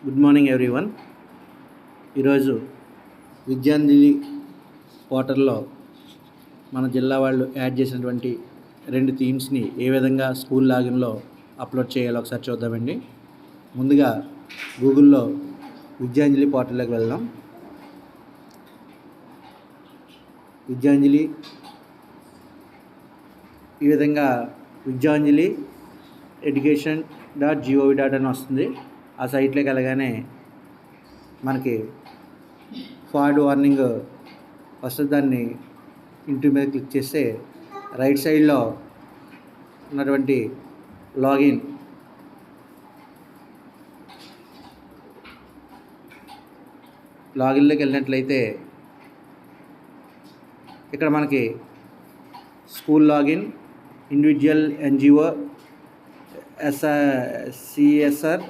Good morning everyone. ఈరోజు విద్యాంజలి పోర్టల్లో మన జిల్లా వాళ్ళు యాడ్ చేసినటువంటి 2 థీమ్స్ని ఏ విధంగా స్కూల్ లాగిన్లో అప్లోడ్ చేయాలో ఒకసారి చూద్దామండి. ముందుగా గూగుల్లో విద్యాంజలి పోర్టల్లోకి వెళ్దాం. విద్యాంజలి ఈ విధంగా విద్యాంజలి education.gov.in అని వస్తుంది. ఆ సైట్లోకి వెళ్ళగానే మనకి ఫార్వర్డ్ వార్నింగ్ వస్తుంది. దాన్ని ఇంటి మీద క్లిక్ చేస్తే రైట్ సైడ్లో ఉన్నటువంటి లాగిన్లోకి వెళ్ళినట్లయితే ఇక్కడ మనకి school login, individual, NGO, CSR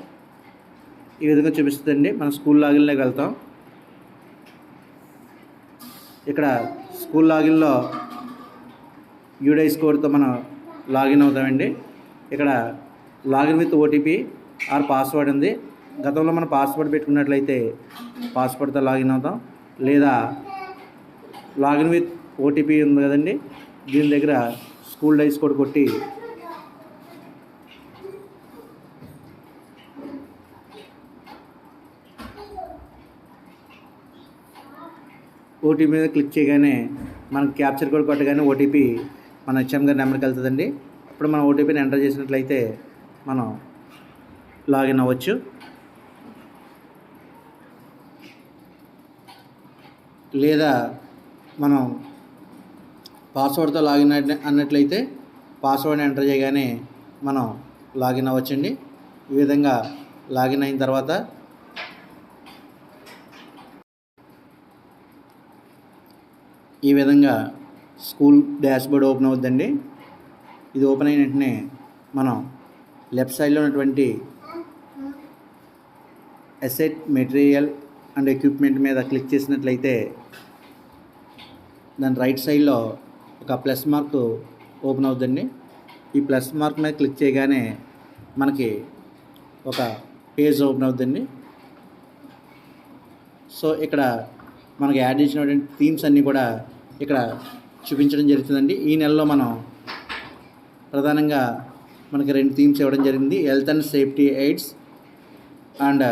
ఈ విధంగా చూపిస్తుందండి. మనం స్కూల్ లాగిన్లోకి వెళ్తాం. ఇక్కడ స్కూల్ లాగిన్లో యూడైస్ కోడ్తో మనం లాగిన్ అవుతామండి. ఇక్కడ login with OTP are password ఉంది. గతంలో మనం పాస్వర్డ్ పెట్టుకున్నట్లయితే పాస్వర్డ్తో లాగిన్ అవుతాం, లేదా లాగిన్ విత్ ఓటీపీ ఉంది కదండి, దీని దగ్గర స్కూల్ డైస్ కోడ్ కొట్టి ఓటీపీ మీద క్లిక్ చేయగానే మనకి క్యాప్చర్ కోడ్ కొట్టగానే ఓటీపీ మన హెచ్ఎం గారి నెంబర్కి వెళ్తుందండి. అప్పుడు మనం ఓటీపీని ఎంటర్ చేసినట్లయితే మనం లాగిన్ అవ్వచ్చు. లేదా మనం పాస్వర్డ్తో లాగిన్ అన్నట్లయితే పాస్వర్డ్ని ఎంటర్ చేయగానే మనం లాగిన్ అవ్వచ్చండి. ఈ విధంగా లాగిన్ అయిన తర్వాత ఈ విధంగా స్కూల్ డాష్బోర్డ్ ఓపెన్ అవుతుందండి. ఇది ఓపెన్ అయిన వెంటనే మనం లెఫ్ట్ సైడ్లో ఉన్నటువంటి అసెట్, మెటీరియల్ అండ్ ఎక్విప్మెంట్ మీద క్లిక్ చేసినట్లయితే దాని రైట్ సైడ్లో ఒక ప్లస్ మార్క్ ఓపెన్ అవుతుందండి. ఈ ప్లస్ మార్క్ మీద క్లిక్ చేయగానే మనకి ఒక పేజ్ ఓపెన్ అవుతుందండి. సో ఇక్కడ మనకి యాడ్ చేసినటువంటి థీమ్స్ అన్నీ కూడా ఇక్కడ చూపించడం జరుగుతుందండి. ఈ నెలలో మనం ప్రధానంగా మనకి 2 థీమ్స్ ఇవ్వడం జరిగింది. Health and safety AIDS and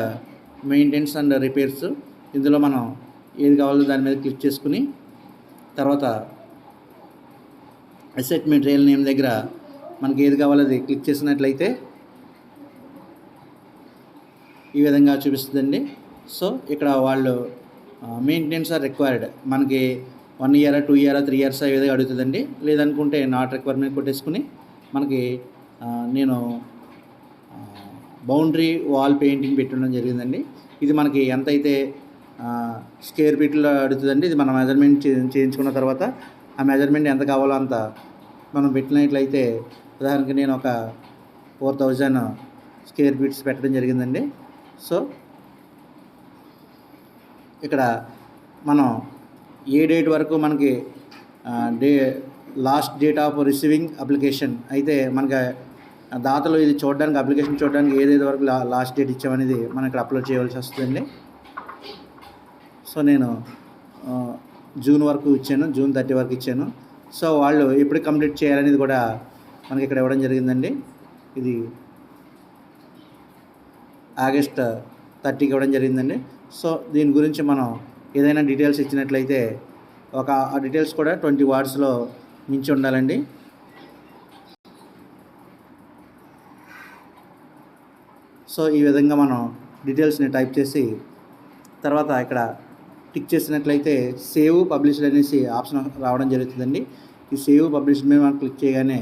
maintenance and repairs. ఇందులో మనం ఏది కావాలో దాని మీద క్లిక్ చేసుకుని తర్వాత అసెట్, మెటీరియల్ నేమ్ దగ్గర మనకి ఏది కావాలో అది క్లిక్ చేసినట్లయితే ఈ విధంగా చూపిస్తుందండి. సో ఇక్కడ వాళ్ళు మెయింటెనెన్స్ ఆర్ రిక్వైర్డ్, మనకి 1 year, 2 year, 3 years ఈ విధంగా అడుగుతుందండి. లేదనుకుంటే నాట్ రిక్వైర్మెంట్ కొట్టేసుకుని మనకి నేను బౌండరీ వాల్ పెయింటింగ్ పెట్టడం జరిగిందండి. ఇది మనకి ఎంతైతే స్క్వేర్ ఫీట్లో అడుగుతుందండి. ఇది మనం మెజర్మెంట్ చేయించుకున్న తర్వాత ఆ మెజర్మెంట్ ఎంత కావాలో అంత మనం పెట్టినట్లయితే ఉదాహరణకి నేను ఒక 4000 స్క్వేర్ ఫీట్స్ పెట్టడం జరిగిందండి. సో ఇక్కడ మనం ఏ డేట్ వరకు మనకి last date of receiving application అయితే మనకి దాతలు ఇది చూడడానికి, అప్లికేషన్ చూడడానికి ఏదేది వరకు లాస్ట్ డేట్ ఇచ్చామనేది మనం ఇక్కడ అప్లోడ్ చేయవలసి వస్తుందండి. సో నేను జూన్ వరకు ఇచ్చాను, June 30 వరకు ఇచ్చాను. సో వాళ్ళు ఎప్పుడు కంప్లీట్ చేయాలనేది కూడా మనకి ఇక్కడ ఇవ్వడం జరిగిందండి. ఇది August 30కి ఇవ్వడం జరిగిందండి. సో దీని గురించి మనం ఏదైనా డీటెయిల్స్ ఇచ్చినట్లయితే ఆ డీటెయిల్స్ కూడా 20 wordsలో మించి ఉండాలండి. సో ఈ విధంగా మనం డీటెయిల్స్ని టైప్ చేసి తర్వాత ఇక్కడ టిక్ చేసినట్లయితే సేవ్ పబ్లిష్డ్ అనేసి ఆప్షన్ రావడం జరుగుతుందండి. ఈ సేవ్ పబ్లిష్డ్ మీద మనం క్లిక్ చేయగానే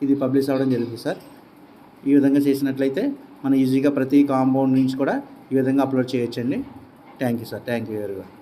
ఇది పబ్లిష్ అవ్వడం జరుగుతుంది సార్. ఈ విధంగా చేసినట్లయితే మనం ఈజీగా ప్రతి కాంపౌండ్ నుంచి కూడా ఈ విధంగా అప్లోడ్ చేయొచ్చండి. Thank you sir. Thank you very much.